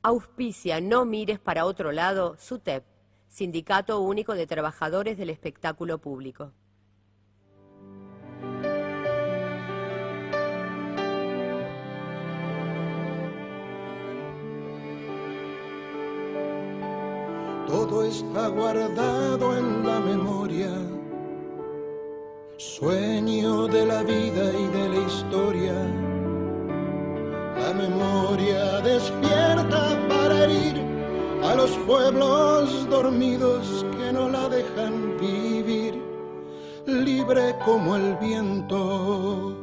Auspicia No Mires para Otro Lado, SUTEP, Sindicato Único de Trabajadores del Espectáculo Público. Todo está guardado en la memoria, sueño de la vida y de la historia. La memoria despierta para herir a los pueblos dormidos que no la dejan vivir, libre como el viento.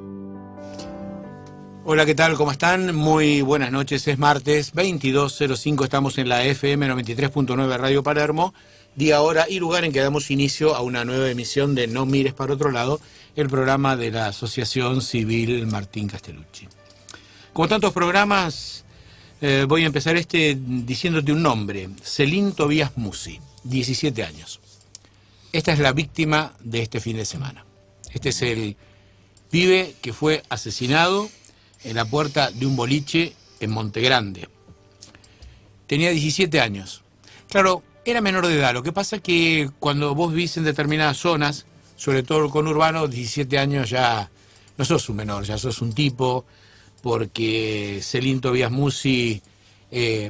Hola, ¿qué tal? ¿Cómo están? Muy buenas noches. Es martes 22:05. Estamos en la FM 93.9 Radio Palermo. Día, hora y lugar en que damos inicio a una nueva emisión de No Mires para Otro Lado, el programa de la Asociación Civil Martín Castellucci. Como tantos programas, voy a empezar diciéndote un nombre. Celín Tobías Musi, 17 años. Esta es la víctima de este fin de semana. Este es el pibe que fue asesinado en la puerta de un boliche en Montegrande. Tenía 17 años. Claro, era menor de edad. Lo que pasa es que cuando vos vivís en determinadas zonas, sobre todo el conurbano, 17 años ya no sos un menor, ya sos un tipo, porque Celín Tobías Musi,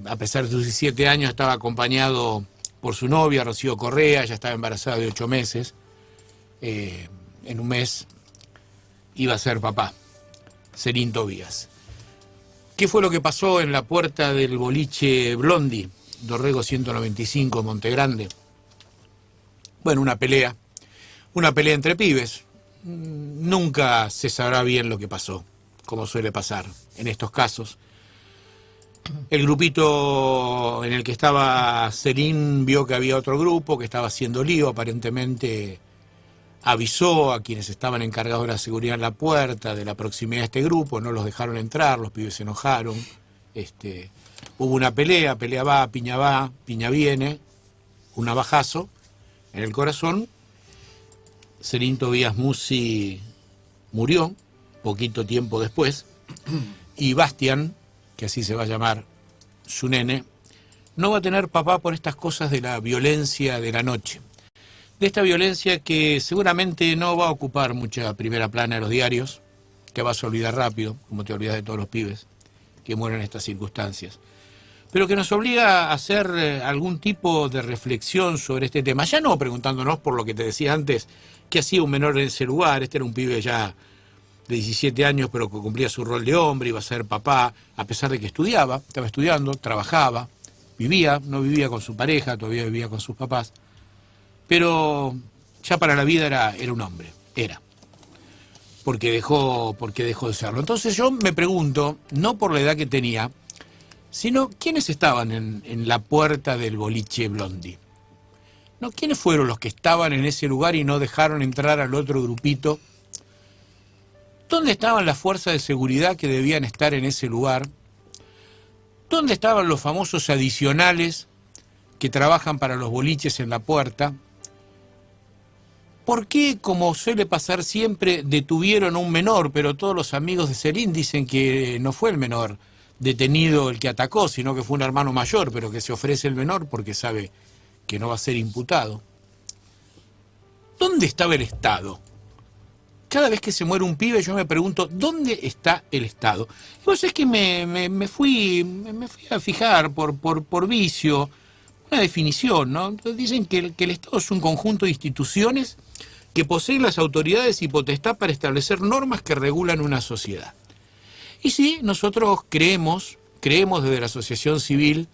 a pesar de sus 17 años, estaba acompañado por su novia, Rocío Correa, ya estaba embarazada de 8 meses. En un mes iba a ser papá. Celín Tobías. ¿Qué fue lo que pasó en la puerta del boliche Blondi, Dorrego 195, Montegrande? Bueno, una pelea entre pibes. Nunca se sabrá bien lo que pasó, como suele pasar en estos casos. El grupito en el que estaba Celín vio que había otro grupo que estaba haciendo lío, aparentemente avisó a quienes estaban encargados de la seguridad en la puerta de la proximidad de este grupo, no los dejaron entrar, los pibes se enojaron, hubo una pelea va, piña viene, un navajazo en el corazón. Celín Tobías Musi murió poquito tiempo después, y Bastián, que así se va a llamar su nene, no va a tener papá por estas cosas de la violencia de la noche. De esta violencia que seguramente no va a ocupar mucha primera plana de los diarios, te vas a olvidar rápido, como te olvidas de todos los pibes que mueren en estas circunstancias, pero que nos obliga a hacer algún tipo de reflexión sobre este tema, ya no preguntándonos por lo que te decía antes, qué hacía un menor en ese lugar. Este era un pibe ya de 17 años, pero que cumplía su rol de hombre, iba a ser papá, a pesar de que estaba estudiando, trabajaba, no vivía con su pareja, todavía vivía con sus papás. Pero ya para la vida era un hombre, porque dejó de serlo. Entonces yo me pregunto, no por la edad que tenía, sino quiénes estaban en la puerta del boliche Blondi. ¿No? ¿Quiénes fueron los que estaban en ese lugar y no dejaron entrar al otro grupito? ¿Dónde estaban las fuerzas de seguridad que debían estar en ese lugar? ¿Dónde estaban los famosos adicionales que trabajan para los boliches en la puerta? ¿Por qué, como suele pasar siempre, detuvieron a un menor, pero todos los amigos de Celín dicen que no fue el menor detenido el que atacó, sino que fue un hermano mayor, pero que se ofrece el menor porque sabe que no va a ser imputado? ¿Dónde estaba el Estado? Cada vez que se muere un pibe yo me pregunto, ¿dónde está el Estado? Y vos es que me fui a fijar por vicio, una definición, ¿no? Entonces dicen que el Estado es un conjunto de instituciones que poseen las autoridades y potestad para establecer normas que regulan una sociedad. Y sí, nosotros creemos desde la asociación civil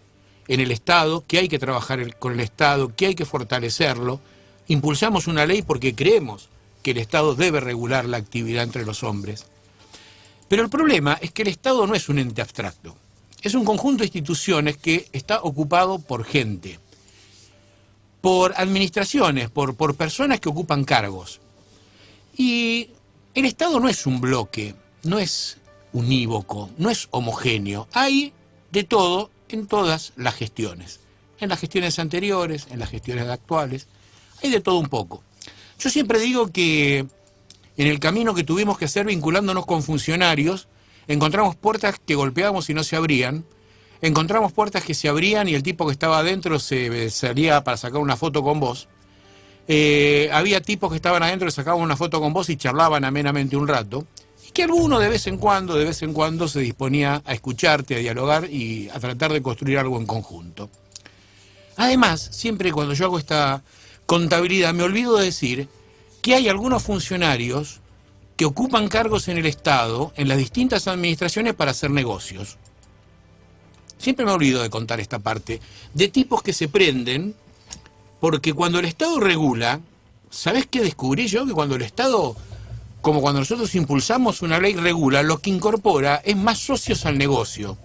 en el Estado, que hay que trabajar con el Estado, que hay que fortalecerlo. Impulsamos una ley porque creemos que el Estado debe regular la actividad entre los hombres. Pero el problema es que el Estado no es un ente abstracto. Es un conjunto de instituciones que está ocupado por gente, por administraciones, por personas que ocupan cargos. Y el Estado no es un bloque, no es unívoco, no es homogéneo. Hay de todo en todas las gestiones. En las gestiones anteriores, en las gestiones actuales, hay de todo un poco. Yo siempre digo que en el camino que tuvimos que hacer vinculándonos con funcionarios, encontramos puertas que golpeábamos y no se abrían, encontramos puertas que se abrían y el tipo que estaba adentro se salía para sacar una foto con vos. Había tipos que estaban adentro que sacaban una foto con vos y charlaban amenamente un rato. Y que alguno de vez en cuando se disponía a escucharte, a dialogar y a tratar de construir algo en conjunto. Además, siempre cuando yo hago esta contabilidad me olvido de decir que hay algunos funcionarios que ocupan cargos en el Estado, en las distintas administraciones para hacer negocios. Siempre me olvido de contar esta parte, de tipos que se prenden, porque cuando el Estado regula, ¿sabés qué descubrí yo? Que cuando el Estado, como cuando nosotros impulsamos una ley regula, lo que incorpora es más socios al negocio.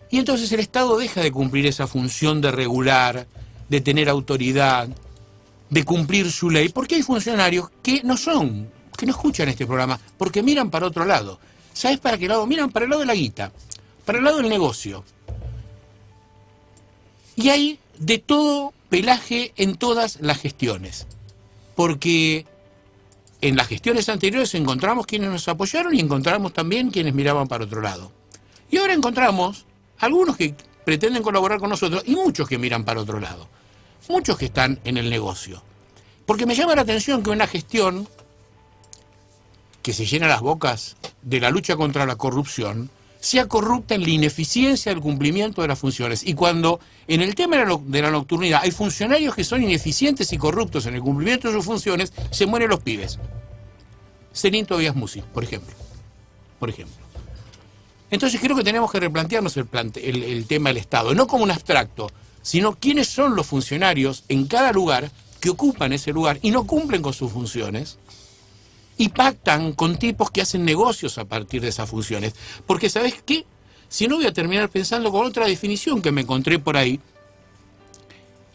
Y entonces el Estado deja de cumplir esa función de regular, de tener autoridad, de cumplir su ley, porque hay funcionarios que no escuchan este programa, porque miran para otro lado. ¿Sabés para qué lado? Miran para el lado de la guita, para el lado del negocio. Y hay de todo pelaje en todas las gestiones, porque en las gestiones anteriores encontramos quienes nos apoyaron y encontramos también quienes miraban para otro lado. Y ahora encontramos algunos que pretenden colaborar con nosotros y muchos que miran para otro lado. Muchos que están en el negocio. Porque me llama la atención que una gestión que se llena las bocas de la lucha contra la corrupción sea corrupta en la ineficiencia del cumplimiento de las funciones. Y cuando en el tema de la nocturnidad hay funcionarios que son ineficientes y corruptos en el cumplimiento de sus funciones, se mueren los pibes. Celín Tobías Musi, por ejemplo. Entonces creo que tenemos que replantearnos el tema del Estado, no como un abstracto, sino quiénes son los funcionarios en cada lugar que ocupan ese lugar y no cumplen con sus funciones y pactan con tipos que hacen negocios a partir de esas funciones. Porque ¿sabés qué? Si no voy a terminar pensando con otra definición que me encontré por ahí.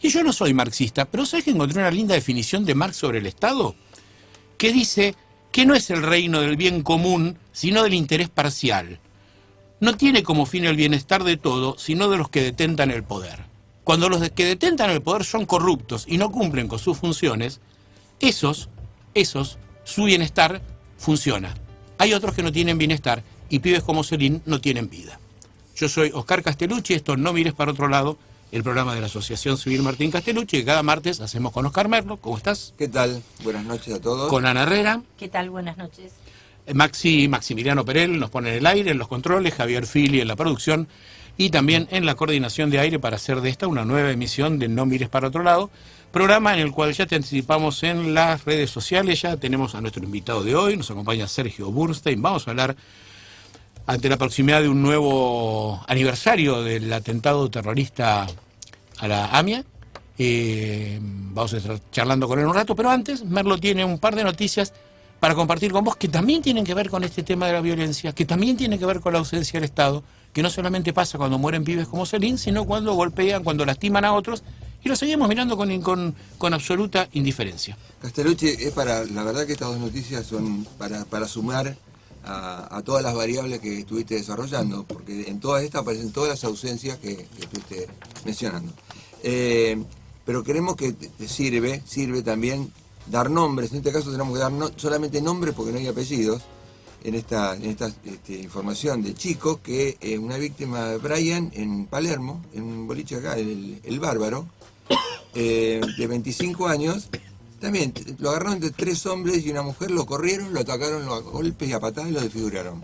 Y yo no soy marxista, pero ¿sabés que encontré una linda definición de Marx sobre el Estado? Que dice que no es el reino del bien común, sino del interés parcial. No tiene como fin el bienestar de todo, sino de los que detentan el poder. Cuando los que detentan el poder son corruptos y no cumplen con sus funciones, esos, su bienestar funciona. Hay otros que no tienen bienestar y pibes como Celín no tienen vida. Yo soy Oscar Castellucci, esto No Mires para Otro Lado, el programa de la Asociación Civil Martín Castellucci, que cada martes hacemos con Oscar Merlo. ¿Cómo estás? ¿Qué tal? Buenas noches a todos. Con Ana Herrera. ¿Qué tal? Buenas noches. Maximiliano Perel nos pone en el aire, en los controles, Javier Fili en la producción y también en la coordinación de aire para hacer de esta una nueva emisión de No Mires para Otro Lado, programa en el cual ya te anticipamos en las redes sociales. Ya tenemos a nuestro invitado de hoy, nos acompaña Sergio Burnstein. Vamos a hablar ante la proximidad de un nuevo aniversario del atentado terrorista a la AMIA. Vamos a estar charlando con él un rato, pero antes Merlo tiene un par de noticias para compartir con vos que también tienen que ver con este tema de la violencia, que también tiene que ver con la ausencia del Estado, que no solamente pasa cuando mueren pibes como Celín, sino cuando golpean, cuando lastiman a otros, y lo seguimos mirando con absoluta indiferencia. Castellucci, la verdad que estas dos noticias son para sumar a todas las variables que estuviste desarrollando, porque en todas estas aparecen todas las ausencias que estuviste mencionando. Pero creemos que te sirve también dar nombres. En este caso tenemos que dar solamente nombres porque no hay apellidos en esta información de Chico, que una víctima de Brian en Palermo, en un boliche acá, el Bárbaro, de 25 años, también lo agarraron entre 3 hombres y una mujer, lo corrieron, lo atacaron a golpes y a patadas y lo desfiguraron.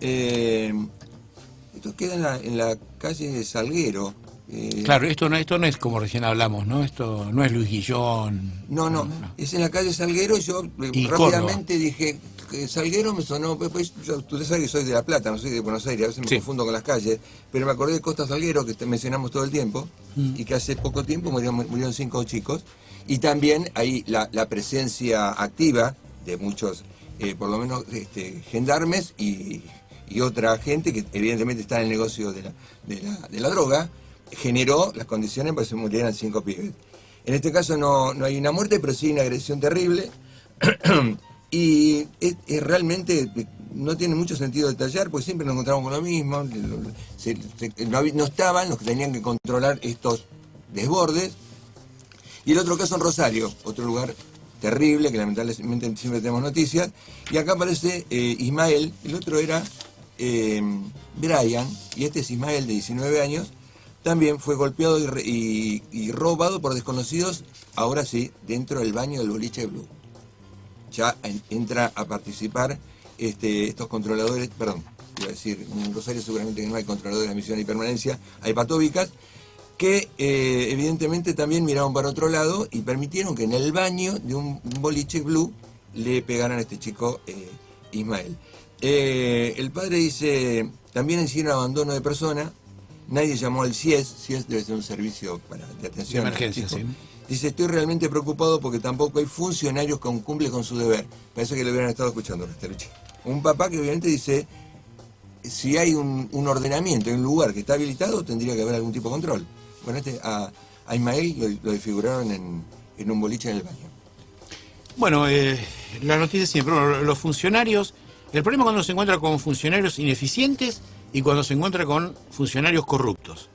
Esto queda en la calle Salguero. Claro, esto no es como recién hablamos, ¿no? Esto no es Luis Guillón. No. Es en la calle Salguero. Yo rápidamente dije, Salguero me sonó, pues, tú sabes que soy de La Plata, no soy de Buenos Aires, a veces me confundo con las calles, pero me acordé de Costa Salguero, que mencionamos todo el tiempo, y que hace poco tiempo murieron 5 chicos, y también hay la presencia activa de muchos, por lo menos, gendarmes y otra gente que evidentemente está en el negocio de la droga, generó las condiciones para que se murieran 5 pibes. En este caso no hay una muerte, pero sí una agresión terrible. Y realmente no tiene mucho sentido detallar, porque siempre nos encontramos con lo mismo. No estaban los que tenían que controlar estos desbordes. Y el otro caso en Rosario, otro lugar terrible, que lamentablemente siempre tenemos noticias. Y acá aparece Ismael, el otro era Brian, y este es Ismael de 19 años, también fue golpeado y robado por desconocidos, ahora sí, dentro del baño del boliche Blue. Ya entra a participar estos controladores, perdón, iba a decir, en Rosario seguramente que no hay controladores de admisión y permanencia, hay patóbicas, que evidentemente también miraron para otro lado y permitieron que en el baño de un boliche Blue le pegaran a este chico Ismael. El padre dice, también hicieron abandono de persona, nadie llamó al CIES debe ser un servicio de atención. De emergencia, sí. Dice, estoy realmente preocupado porque tampoco hay funcionarios que cumplen con su deber. Parece que lo hubieran estado escuchando, Rastelucci. Un papá que obviamente dice, si hay un ordenamiento en un lugar que está habilitado, tendría que haber algún tipo de control. Bueno, a Ismael lo desfiguraron en un boliche en el baño. Bueno, la noticia siempre, los funcionarios, el problema es cuando se encuentra con funcionarios ineficientes y cuando se encuentra con funcionarios corruptos.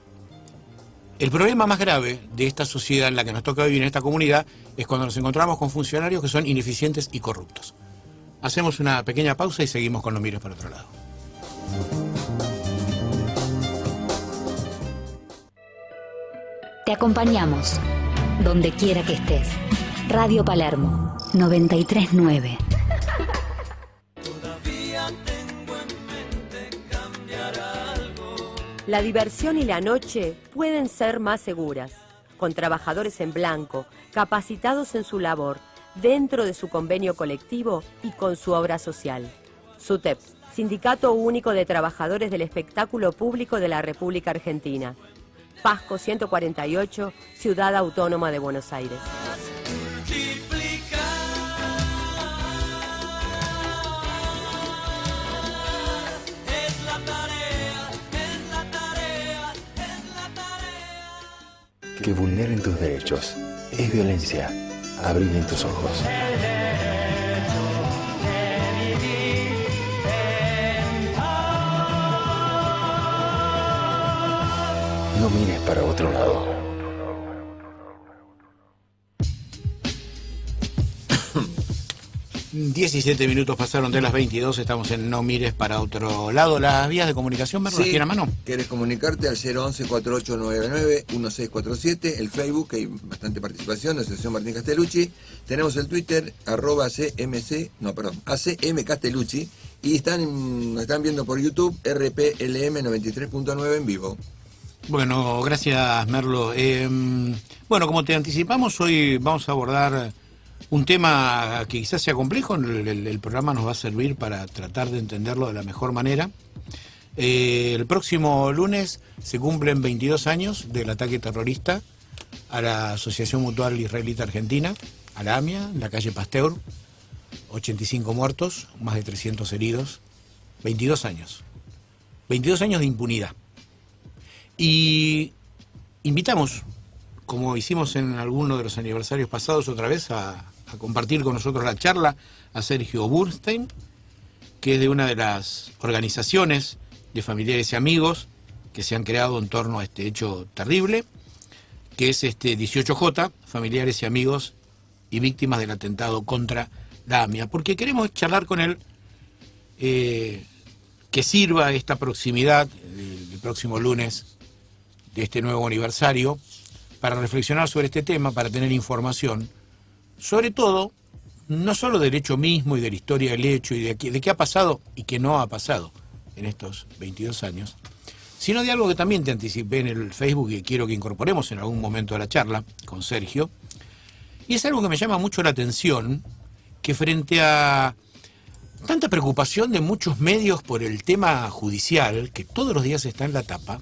El problema más grave de esta sociedad en la que nos toca vivir en esta comunidad es cuando nos encontramos con funcionarios que son ineficientes y corruptos. Hacemos una pequeña pausa y seguimos con No Mires para Otro Lado. Te acompañamos donde quiera que estés. Radio Palermo 93.9. La diversión y la noche pueden ser más seguras, con trabajadores en blanco, capacitados en su labor, dentro de su convenio colectivo y con su obra social. SUTEP, Sindicato Único de Trabajadores del Espectáculo Público de la República Argentina. Pasco 148, Ciudad Autónoma de Buenos Aires. Que vulneren tus derechos es violencia. Abrí bien tus ojos. No mires para otro lado. ...17 minutos pasaron de las 22... ...estamos en No Mires para Otro Lado. ¿Las vías de comunicación, Merlo, las tiene a mano? ¿Querés comunicarte al 011-4899-1647... el Facebook, que hay bastante participación, la Asociación Martín Castellucci... tenemos el Twitter, @ACM Castellucci... y están viendo por YouTube RPLM 93.9 en vivo. Bueno, gracias, Merlo. Bueno, como te anticipamos, hoy vamos a abordar un tema que quizás sea complejo. El programa nos va a servir para tratar de entenderlo de la mejor manera. El próximo lunes se cumplen 22 años del ataque terrorista a la Asociación Mutual Israelita Argentina, a la AMIA, en la calle Pasteur. 85 muertos, más de 300 heridos. 22 años. 22 años de impunidad. Y invitamos, como hicimos en alguno de los aniversarios pasados otra vez, a compartir con nosotros la charla a Sergio Burnstein, que es de una de las organizaciones de familiares y amigos que se han creado en torno a este hecho terrible, que es 18J, familiares y amigos y víctimas del atentado contra la AMIA, porque queremos charlar con él, que sirva esta proximidad el próximo lunes de este nuevo aniversario para reflexionar sobre este tema, para tener información, sobre todo, no solo del hecho mismo y de la historia del hecho y de qué ha pasado y qué no ha pasado en estos 22 años, sino de algo que también te anticipé en el Facebook y quiero que incorporemos en algún momento de la charla con Sergio, y es algo que me llama mucho la atención, que frente a tanta preocupación de muchos medios por el tema judicial, que todos los días está en la tapa,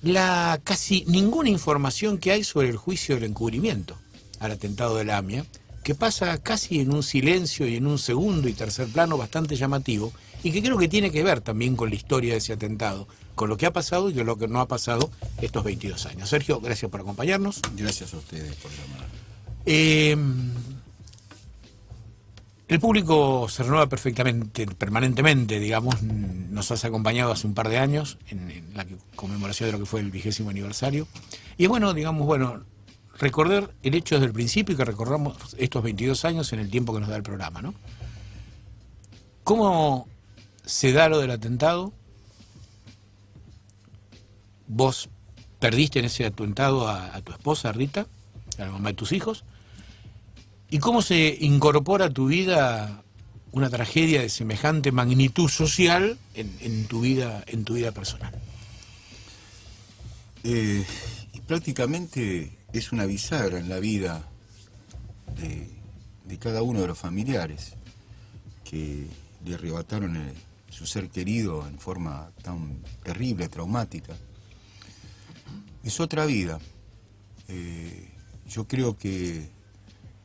la casi ninguna información que hay sobre el juicio del encubrimiento al atentado de la AMIA, que pasa casi en un silencio y en un segundo y tercer plano bastante llamativo, y que creo que tiene que ver también con la historia de ese atentado, con lo que ha pasado y con lo que no ha pasado estos 22 años. Sergio, gracias por acompañarnos. Gracias a ustedes por llamar. El público se renueva permanentemente, digamos. Nos has acompañado hace un par de años en la conmemoración de lo que fue el 20º aniversario. Y es bueno, recordar el hecho desde el principio y que recordamos estos 22 años en el tiempo que nos da el programa, ¿no? ¿Cómo se da lo del atentado, vos perdiste en ese atentado a tu esposa, Rita, a la mamá de tus hijos, ¿y cómo se incorpora a tu vida una tragedia de semejante magnitud social en tu vida personal? Y prácticamente es una bisagra en la vida de cada uno de los familiares que le arrebataron su ser querido en forma tan terrible, traumática. Es otra vida. Yo creo que,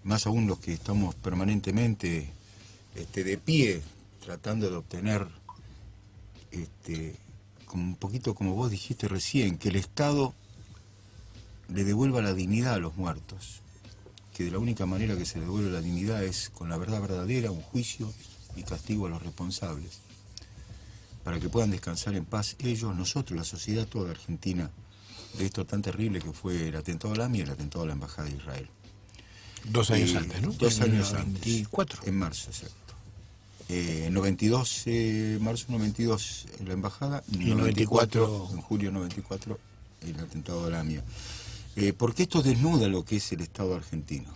más aún los que estamos permanentemente de pie, tratando de obtener, como un poquito como vos dijiste recién, que el Estado le devuelva la dignidad a los muertos, que de la única manera que se le devuelve la dignidad es con la verdad verdadera, un juicio y castigo a los responsables, para que puedan descansar en paz ellos, nosotros, la sociedad toda argentina, de esto tan terrible que fue el atentado a la AMIA y el atentado a la Embajada de Israel. 2 años antes, ¿no? 2 años antes. 24. En marzo, exacto. 92, marzo 92 en la Embajada, y 94, en julio 94, el atentado a la AMIA. Porque esto desnuda lo que es el Estado argentino.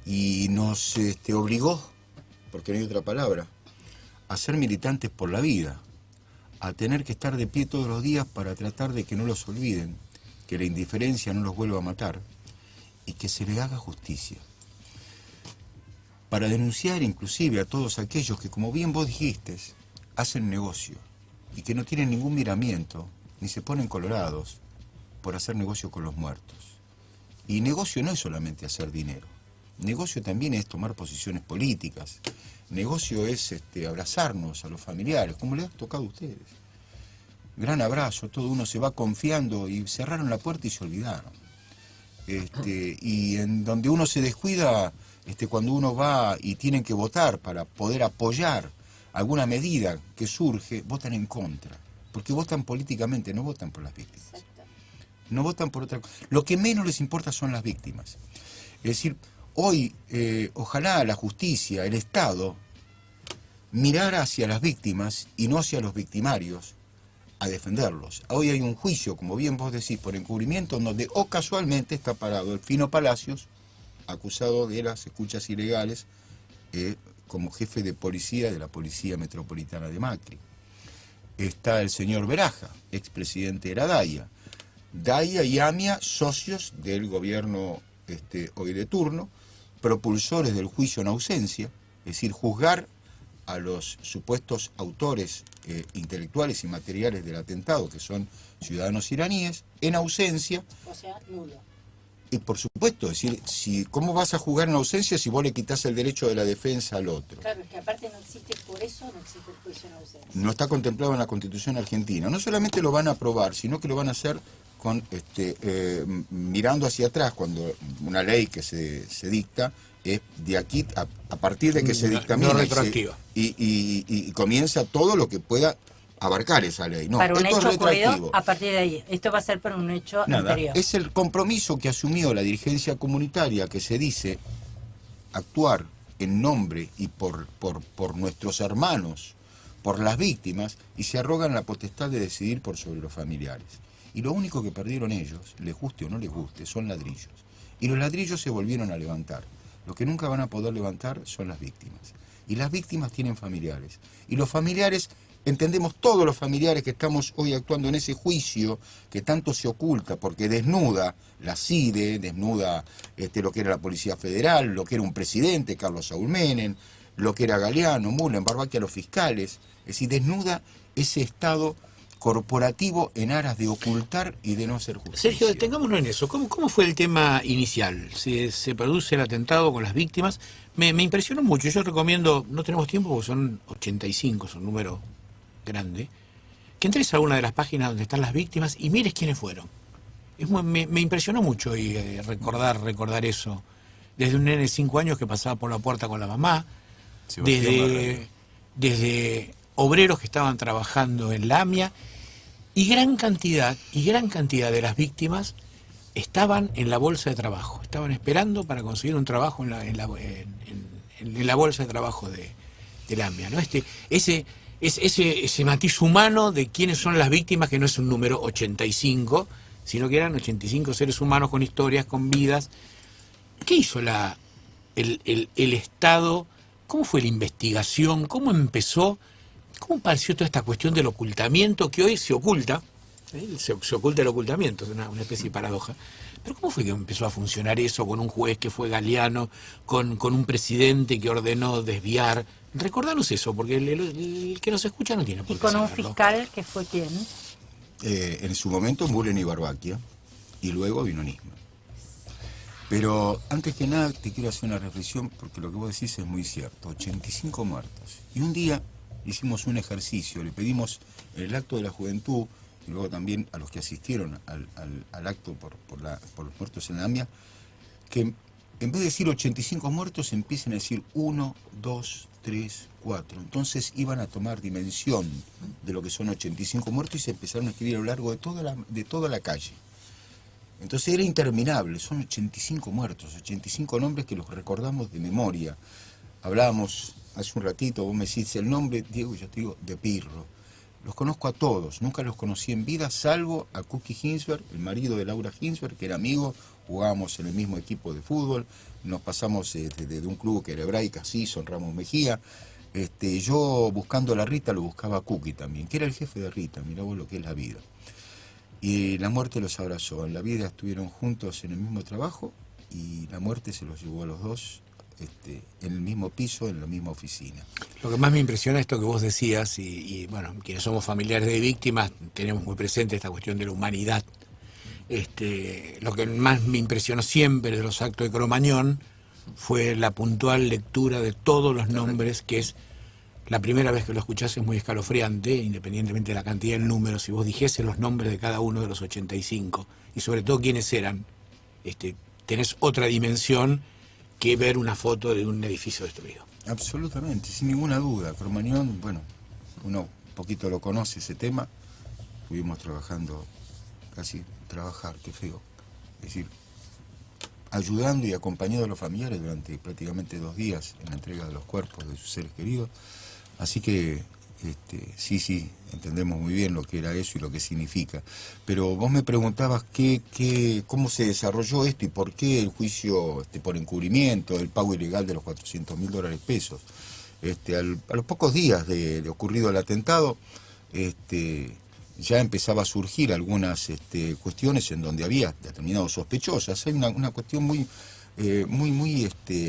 Y nos obligó, porque no hay otra palabra, a ser militantes por la vida, a tener que estar de pie todos los días para tratar de que no los olviden, que la indiferencia no los vuelva a matar y que se les haga justicia. Para denunciar inclusive a todos aquellos que, como bien vos dijiste, hacen negocio y que no tienen ningún miramiento, ni se ponen colorados por hacer negocio con los muertos. Y negocio no es solamente hacer dinero, negocio también es tomar posiciones políticas. Negocio es abrazarnos a los familiares, como les ha tocado a ustedes. Gran abrazo, todo uno se va confiando y cerraron la puerta y se olvidaron. Y en donde uno se descuida, cuando uno va y tienen que votar para poder apoyar alguna medida que surge, votan en contra. Porque votan políticamente, no votan por las víctimas. No votan por otra cosa. Lo que menos les importa son las víctimas. Es decir, hoy, ojalá la justicia, el Estado, mirara hacia las víctimas y no hacia los victimarios a defenderlos. Hoy hay un juicio, como bien vos decís, por encubrimiento, en donde casualmente está parado el Fino Palacios, acusado de las escuchas ilegales como jefe de policía de la Policía Metropolitana de Macri. Está el señor Beraja, expresidente de la DAIA. DAIA y AMIA, socios del gobierno hoy de turno, propulsores del juicio en ausencia, es decir, juzgar a los supuestos autores intelectuales y materiales del atentado, que son ciudadanos iraníes, en ausencia. O sea, nulo. Y por supuesto, es decir, ¿cómo vas a juzgar en ausencia si vos le quitas el derecho de la defensa al otro? Claro, es que aparte no existe, por eso no existe el juicio en ausencia. No está contemplado en la Constitución argentina. No solamente lo van a aprobar, sino que lo van a hacer con mirando hacia atrás, cuando una ley que se dicta es de aquí a partir de que se dictamina no retroactiva. Y comienza todo lo que pueda abarcar esa ley. No, para un esto hecho es retroactivo. ocurrido a partir de ahí. Esto va a ser para un hecho anterior. Es el compromiso que asumió la dirigencia comunitaria, que se dice actuar en nombre y por nuestros hermanos, por las víctimas, y se arrogan la potestad de decidir por sobre los familiares. Y lo único que perdieron ellos, les guste o no les guste, son ladrillos. Y los ladrillos se volvieron a levantar. Lo que nunca van a poder levantar son las víctimas. Y las víctimas tienen familiares. Y los familiares, entendemos todos los familiares que estamos hoy actuando en ese juicio que tanto se oculta, porque desnuda la CIDE, desnuda lo que era la Policía Federal, lo que era un presidente, Carlos Saúl Menem, lo que era Galeano, Mullen, Barbaquia, los fiscales. Es decir, desnuda ese Estado corporativo en aras de ocultar y de no hacer justicia. Sergio, detengámonos en eso. ¿Cómo fue el tema inicial? Se produce el atentado con las víctimas. Me impresionó mucho. Yo recomiendo, no tenemos tiempo porque son 85, es un número grande, que entres a una de las páginas donde están las víctimas y mires quiénes fueron. Me impresionó mucho y recordar eso. Desde un nene de 5 años que pasaba por la puerta con la mamá, desde obreros que estaban trabajando en la AMIA, y gran cantidad de las víctimas estaban en la bolsa de trabajo, estaban esperando para conseguir un trabajo en la bolsa de trabajo de la AMIA, ¿no? ese matiz humano de quiénes son las víctimas, que no es un número 85, sino que eran 85 seres humanos con historias, con vidas. ¿Qué hizo el Estado? ¿Cómo fue la investigación? ¿Cómo empezó? ¿Cómo pareció toda esta cuestión del ocultamiento que hoy se oculta? Se oculta el ocultamiento, es una especie de paradoja. Pero ¿cómo fue que empezó a funcionar eso con un juez que fue Galeano, con un presidente que ordenó desviar? Recordanos eso, porque el que nos escucha no tiene por qué ¿Y con un saberlo. fiscal que fue quién? En su momento Mullen y Barbaquia, y luego vino Nisman. Pero antes que nada te quiero hacer una reflexión, porque lo que vos decís es muy cierto. 85 muertos. Y un día hicimos un ejercicio, le pedimos en el acto de la juventud, y luego también a los que asistieron al acto por los muertos en la AMIA, que en vez de decir 85 muertos, empiecen a decir 1, 2, 3, 4. Entonces iban a tomar dimensión de lo que son 85 muertos y se empezaron a escribir a lo largo de toda la calle. Entonces era interminable, son 85 muertos, 85 nombres que los recordamos de memoria. Hablábamos hace un ratito, vos me decís el nombre, Diego, y yo te digo, de Pirro. Los conozco a todos, nunca los conocí en vida, salvo a Cookie Ginsberg, el marido de Laura Ginsberg, que era amigo, jugábamos en el mismo equipo de fútbol, nos pasamos de un club que era hebraica, sí, son Ramos Mejía. Yo buscando a la Rita lo buscaba a Cookie también, que era el jefe de Rita, mirá vos lo que es la vida. Y la muerte los abrazó, en la vida estuvieron juntos en el mismo trabajo y la muerte se los llevó a los dos en el mismo piso, en la misma oficina. Lo que más me impresiona es esto que vos decías, y bueno, quienes somos familiares de víctimas tenemos muy presente esta cuestión de la humanidad. Lo que más me impresionó siempre de los actos de Cromañón fue la puntual lectura de todos los nombres, que es la primera vez que lo escuchás, es muy escalofriante, independientemente de la cantidad de números. Si vos dijese los nombres de cada uno de los 85, y sobre todo quiénes eran, tenés otra dimensión que ver una foto de un edificio destruido. Absolutamente, sin ninguna duda. Cromañón, bueno, uno un poquito lo conoce ese tema, estuvimos trabajando, qué feo, es decir, ayudando y acompañando a los familiares durante prácticamente 2 días en la entrega de los cuerpos de sus seres queridos. Así que sí, entendemos muy bien lo que era eso y lo que significa. Pero vos me preguntabas cómo se desarrolló esto y por qué el juicio por encubrimiento, el pago ilegal de los $400.000 pesos. A los pocos días de ocurrido el atentado, ya empezaba a surgir algunas cuestiones en donde había determinados sospechosos. Hay una cuestión muy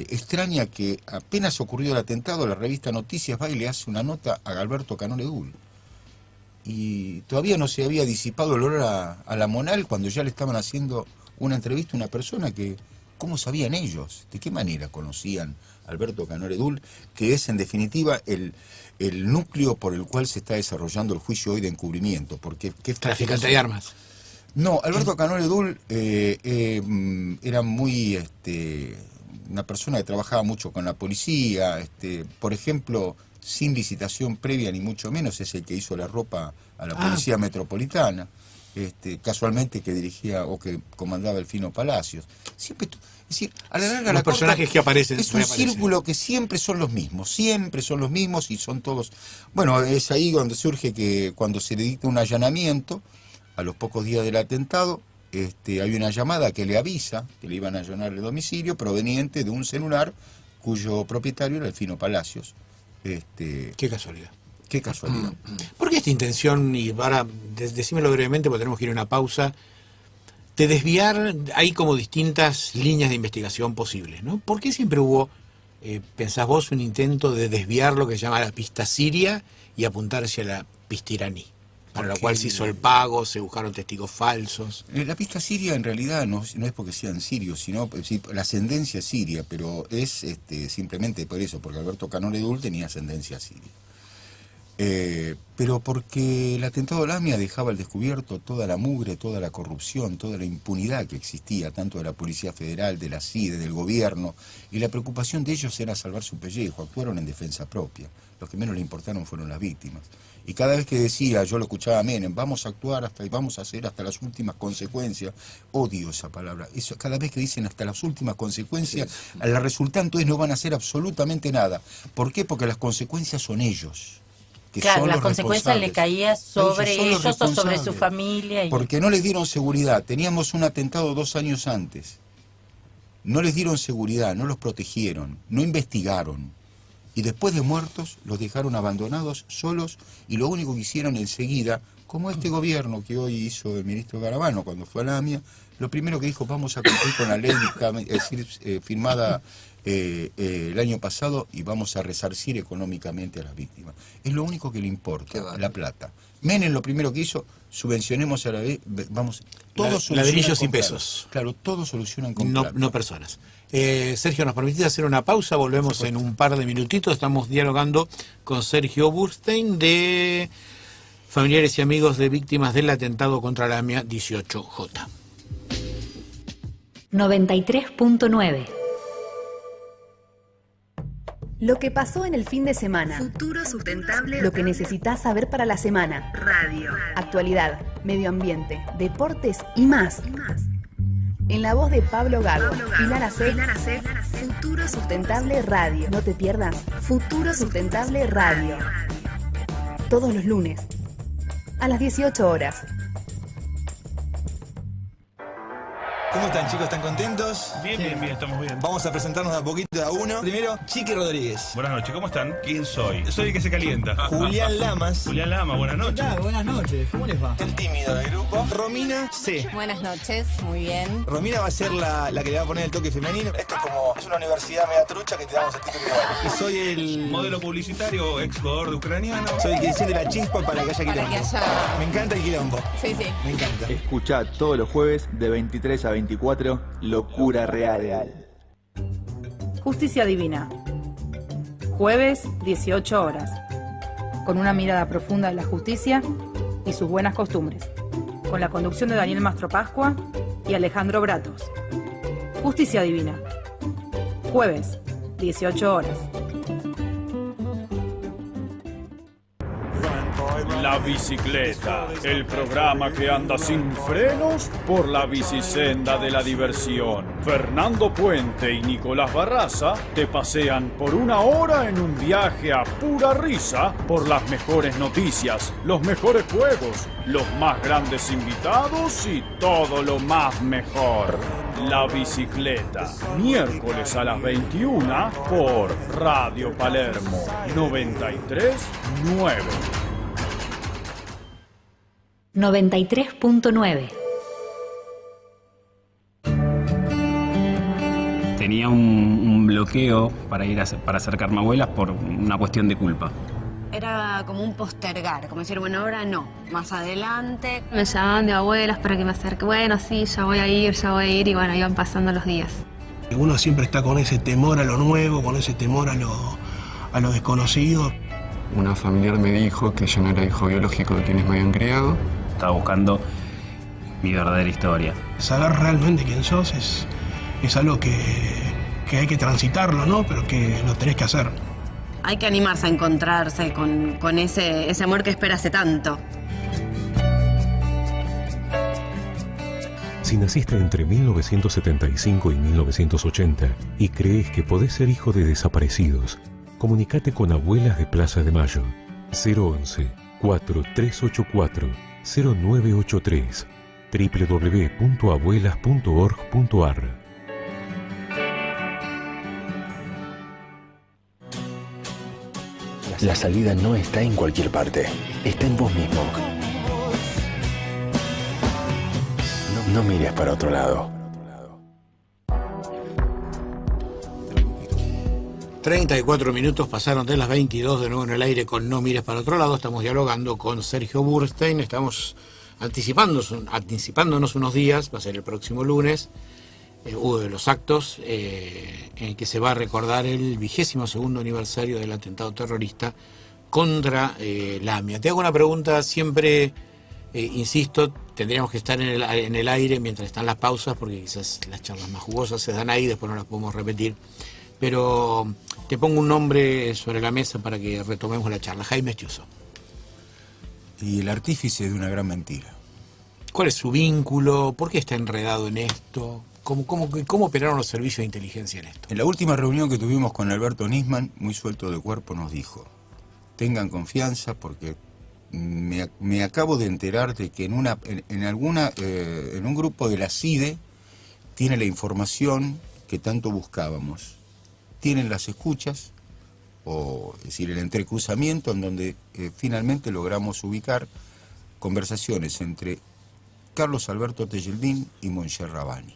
extraña, que apenas ocurrió el atentado, la revista Noticias va y le hace una nota a Alberto Canole-Dul. Y todavía no se había disipado el olor a la Monal cuando ya le estaban haciendo una entrevista a una persona que, ¿cómo sabían ellos? ¿De qué manera conocían a Alberto Canole-Dul? Que es en definitiva el núcleo por el cual se está desarrollando el juicio hoy de encubrimiento. Porque traficante de armas. No, Alberto Canole-Dul era muy una persona que trabajaba mucho con la policía, por ejemplo, sin licitación previa ni mucho menos, es el que hizo la ropa a la Policía Metropolitana, casualmente que dirigía o que comandaba el Fino Palacios. Siempre, es decir, a la larga, los personajes que aparecen es un círculo que siempre son los mismos y son todos. Bueno, es ahí donde surge que cuando se le dicta un allanamiento, a los pocos días del atentado, hay una llamada que le avisa que le iban a allanar el domicilio proveniente de un celular cuyo propietario era el Fino Palacios. Qué casualidad. Qué casualidad. ¿Por qué esta intención, y ahora decímelo brevemente porque tenemos que ir a una pausa, de desviar? Hay como distintas líneas de investigación posibles, ¿no? ¿Por qué siempre hubo, pensás vos, un intento de desviar lo que se llama la pista siria y apuntar hacia la pista iraní? Para lo cual se hizo el pago, se buscaron testigos falsos. La pista siria en realidad no es porque sean sirios, sino la ascendencia siria, pero es simplemente por eso, porque Alberto Canole-Dul tenía ascendencia siria. Pero porque el atentado de la AMIA dejaba al descubierto toda la mugre, toda la corrupción, toda la impunidad que existía, tanto de la Policía Federal, de la CIDE, del gobierno, y la preocupación de ellos era salvar su pellejo, actuaron en defensa propia. Los que menos le importaron fueron las víctimas. Y cada vez que decía, yo lo escuchaba a Menem, vamos a actuar y vamos a hacer hasta las últimas consecuencias, odio esa palabra, eso, cada vez que dicen hasta las últimas consecuencias, la resultante es no van a hacer absolutamente nada. ¿Por qué? Porque las consecuencias son ellos. que claro, son la los consecuencia le caía sobre son los ellos o sobre su responsables. familia. Porque no les dieron seguridad. Teníamos un atentado 2 años antes. No les dieron seguridad, no los protegieron, no investigaron. Y después de muertos, los dejaron abandonados, solos, y lo único que hicieron enseguida, como este gobierno que hoy hizo el ministro Garabano cuando fue a la AMIA, lo primero que dijo, vamos a cumplir con la ley es decir, firmada el año pasado, y vamos a resarcir económicamente a las víctimas. Es lo único que le importa, la plata. Menem lo primero que hizo, subvencionemos a la vez, vamos, todos ladrillos y pesos. Claro, todos solucionan con plata. No personas. Sergio, ¿nos permitís hacer una pausa? Volvemos en un par de minutitos. Estamos dialogando con Sergio Burstein, de familiares y amigos de víctimas del atentado contra la AMIA 18J. 93.9. Lo que pasó en el fin de semana. Futuro sustentable. Lo que necesitas saber para la semana. Radio. Actualidad, medio ambiente, deportes y más. En la voz de Pablo Gago, Pilar Acet. Futuro Sustentable Radio. No te pierdas Futuro Sustentable Radio. Todos los lunes, a las 18 horas. ¿Cómo están, chicos? ¿Están contentos? Bien, estamos bien. Vamos a presentarnos de a poquito de a uno. Primero, Chiqui Rodríguez. Buenas noches, ¿cómo están? ¿Quién soy? Soy el que se calienta. Julián Lamas. Julián Lamas, buenas noches. Hola, buenas noches, ¿cómo les va? El tímido del grupo. Romina C. Buenas noches, muy bien. Romina va a ser la que le va a poner el toque femenino. Esto es una universidad media trucha que te damos el título igual. Y soy el modelo publicitario, ex jugador de ucraniano. Soy el que enciende la chispa para que haya quilombo. Que haya... Me encanta el quilombo. Sí. Me encanta. Escuchá todos los jueves de 23 a 24 Locura Real. Justicia Divina. Jueves, 18 horas. Con una mirada profunda de la justicia y sus buenas costumbres. Con la conducción de Daniel Mastro Pascua y Alejandro Bratos. Justicia Divina. Jueves, 18 horas. La bicicleta, el programa que anda sin frenos por la bicisenda de la diversión. Fernando Puente y Nicolás Barraza te pasean por 1 hora en un viaje a pura risa por las mejores noticias, los mejores juegos, los más grandes invitados y todo lo más mejor. La bicicleta, miércoles a las 21 por Radio Palermo 93.9. 93.9. Tenía un bloqueo para ir para acercar a abuelas por una cuestión de culpa. Era como un postergar, como decir, bueno, ahora no, más adelante. Me llamaban de abuelas para que me acerque, bueno, sí, ya voy a ir, y bueno, iban pasando los días. Uno siempre está con ese temor a lo nuevo, con ese temor a lo desconocido. Una familiar me dijo que yo no era hijo biológico de quienes me habían criado. Estaba buscando mi verdadera historia. Saber realmente quién sos es algo que hay que transitarlo, ¿no? Pero que lo tenés que hacer. Hay que animarse a encontrarse con ese amor que espera hace tanto. Si naciste entre 1975 y 1980 y crees que podés ser hijo de desaparecidos, comunicate con Abuelas de Plaza de Mayo. 011-4384-0983 www.abuelas.org.ar. La salida no está en cualquier parte, está en vos mismo. No mires para otro lado. 34 minutos pasaron de las 22, de nuevo en el aire con No mires para otro lado. Estamos dialogando con Sergio Burstein, estamos anticipándonos unos días, va a ser el próximo lunes, uno de los actos en que se va a recordar el 22º aniversario del atentado terrorista contra la AMIA. Te hago una pregunta, siempre insisto, tendríamos que estar en el aire mientras están las pausas, porque quizás las charlas más jugosas se dan ahí, después no las podemos repetir. Pero te pongo un nombre sobre la mesa para que retomemos la charla. Jaime Estiuso. Y el artífice de una gran mentira. ¿Cuál es su vínculo? ¿Por qué está enredado en esto? ¿Cómo operaron los servicios de inteligencia en esto? En la última reunión que tuvimos con Alberto Nisman, muy suelto de cuerpo, nos dijo: tengan confianza porque me acabo de enterar de que en un grupo de la CIDE tiene la información que tanto buscábamos. Tienen las escuchas, es decir, el entrecruzamiento en donde finalmente logramos ubicar conversaciones entre Carlos Alberto Tejeldín y Moncher Rabbani.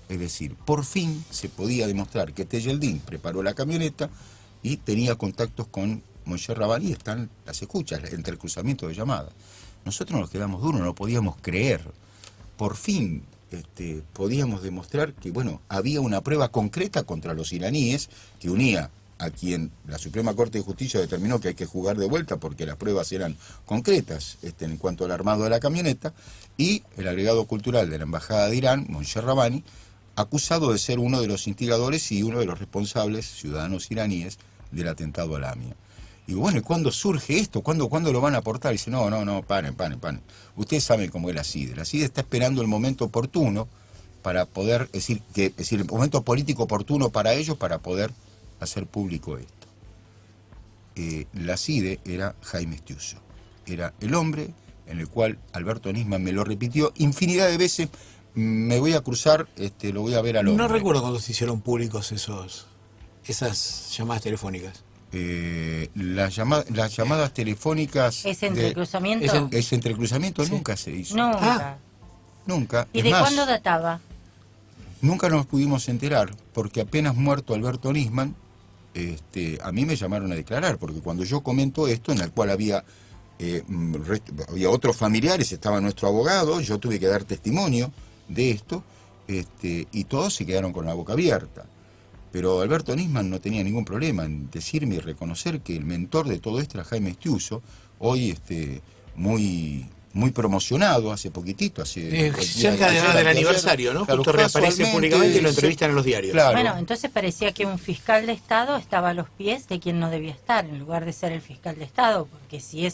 Es decir, por fin se podía demostrar que Tejeldín preparó la camioneta y tenía contactos con Moncher Rabbani, están las escuchas, el entrecruzamiento de llamadas. Nosotros nos quedamos duros, no lo podíamos creer. Por fin podíamos demostrar que, bueno, había una prueba concreta contra los iraníes que unía a quien la Suprema Corte de Justicia determinó que hay que jugar de vuelta porque las pruebas eran concretas en cuanto al armado de la camioneta, y el agregado cultural de la Embajada de Irán, Moncher Rabbani, acusado de ser uno de los instigadores y uno de los responsables, ciudadanos iraníes, del atentado al AMIA. Y bueno, ¿y cuándo surge esto? ¿Cuándo lo van a aportar? Y dice, no, paren. Ustedes saben cómo es la CIDE. La CIDE está esperando el momento oportuno para poder, es decir, el momento político oportuno para ellos para poder hacer público esto. La CIDE era Jaime Estiuso. Era el hombre en el cual Alberto Nisman me lo repitió infinidad de veces. Me voy a cruzar, lo voy a ver al hombre. No recuerdo cuándo se hicieron públicos esas llamadas telefónicas. Las llamadas telefónicas... ¿Ese entrecruzamiento? Ese entrecruzamiento sí. Nunca se hizo. Nunca. Nunca. ¿Y de cuándo databa? Nunca nos pudimos enterar, porque apenas muerto Alberto Nisman, a mí me llamaron a declarar, porque cuando yo comento esto, en el cual había otros familiares, estaba nuestro abogado, yo tuve que dar testimonio de esto, y todos se quedaron con la boca abierta. Pero Alberto Nisman no tenía ningún problema en decirme y reconocer que el mentor de todo esto era Jaime Estiuso, hoy muy promocionado, hace poquitito, cerca del aniversario, ¿no? Justo reaparece públicamente y lo entrevistan en los diarios. Claro. Bueno, entonces parecía que un fiscal de Estado estaba a los pies de quien no debía estar, en lugar de ser el fiscal de Estado, porque si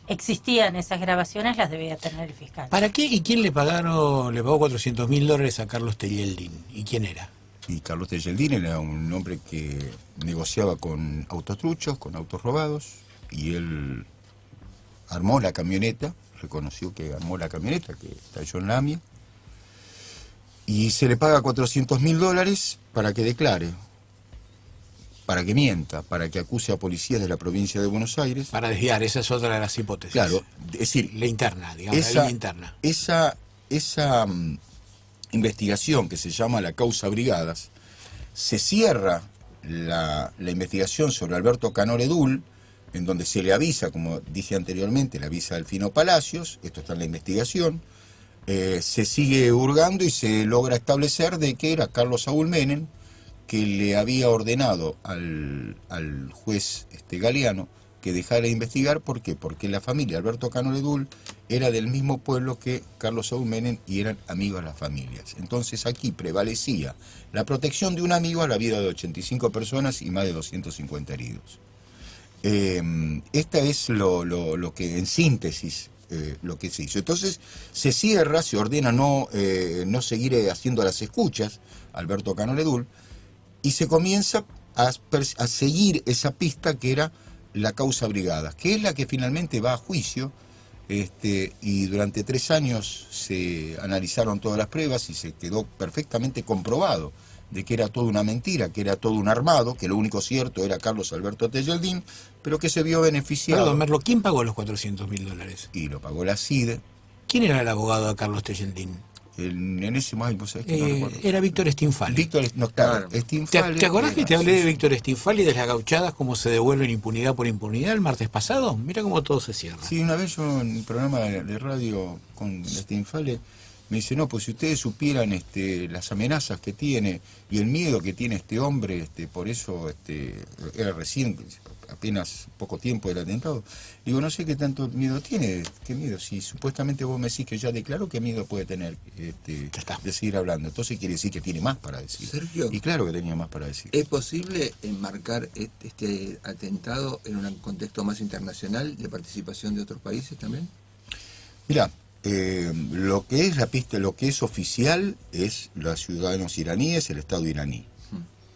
existían esas grabaciones, las debía tener el fiscal. ¿Para qué y quién le pagó $400.000 a Carlos Tejeldín? ¿Y quién era? Y Carlos Tejeldín era un hombre que negociaba con autotruchos, con autos robados, y él armó la camioneta, reconoció que armó la camioneta, que estalló en la AMIA, y se le paga $400.000 para que declare, para que mienta, para que acuse a policías de la provincia de Buenos Aires. Para desviar, esa es otra de las hipótesis. Claro, es decir... La interna, digamos, la línea interna. Esa investigación que se llama la causa Brigadas, se cierra la investigación sobre Alberto Canoredul, en donde se le avisa, como dije anteriormente, le avisa a Delfino Palacios, esto está en la investigación, se sigue hurgando y se logra establecer de que era Carlos Saúl Menem, que le había ordenado al juez Galeano que dejara de investigar. ¿Por qué? Porque la familia Alberto Canoredul era del mismo pueblo que Carlos Saúl Menem y eran amigos de las familias. Entonces aquí prevalecía la protección de un amigo a la vida de 85 personas y más de 250 heridos. Esta es lo que, en síntesis, lo que se hizo. Entonces se cierra, se ordena no seguir haciendo las escuchas a Alberto Canoredul, y se comienza a seguir esa pista que era la causa Brigadas, que es la que finalmente va a juicio, y durante 3 años se analizaron todas las pruebas y se quedó perfectamente comprobado de que era toda una mentira, que era todo un armado, que lo único cierto era Carlos Alberto Tejeldín, pero que se vio beneficiado. Perdón, Merlo, ¿quién pagó los $400.000? Y lo pagó la CIDE. ¿Quién era el abogado de Carlos Tejeldín? En ese momento, ¿sabes qué? No recuerdo. Era Víctor Stinfali. Claro. Stinfali. ¿Te acordás que te hablé de Víctor Stinfali y de las gauchadas, cómo se devuelven impunidad por impunidad el martes pasado? Mira cómo todo se cierra. Sí, una vez yo en un programa de radio con Stinfali me dice, no, pues si ustedes supieran las amenazas que tiene y el miedo que tiene este hombre, por eso era recién, apenas poco tiempo del atentado. Digo, no sé qué tanto miedo tiene. ¿Qué miedo? Si supuestamente vos me decís que ya declaró, ¿qué miedo puede tener de seguir hablando? Entonces quiere decir que tiene más para decir. Sergio, y claro que tenía más para decir. ¿Es posible enmarcar este atentado en un contexto más internacional de participación de otros países también? Mirá, lo que es la pista, lo que es oficial es los ciudadanos iraníes, el Estado iraní.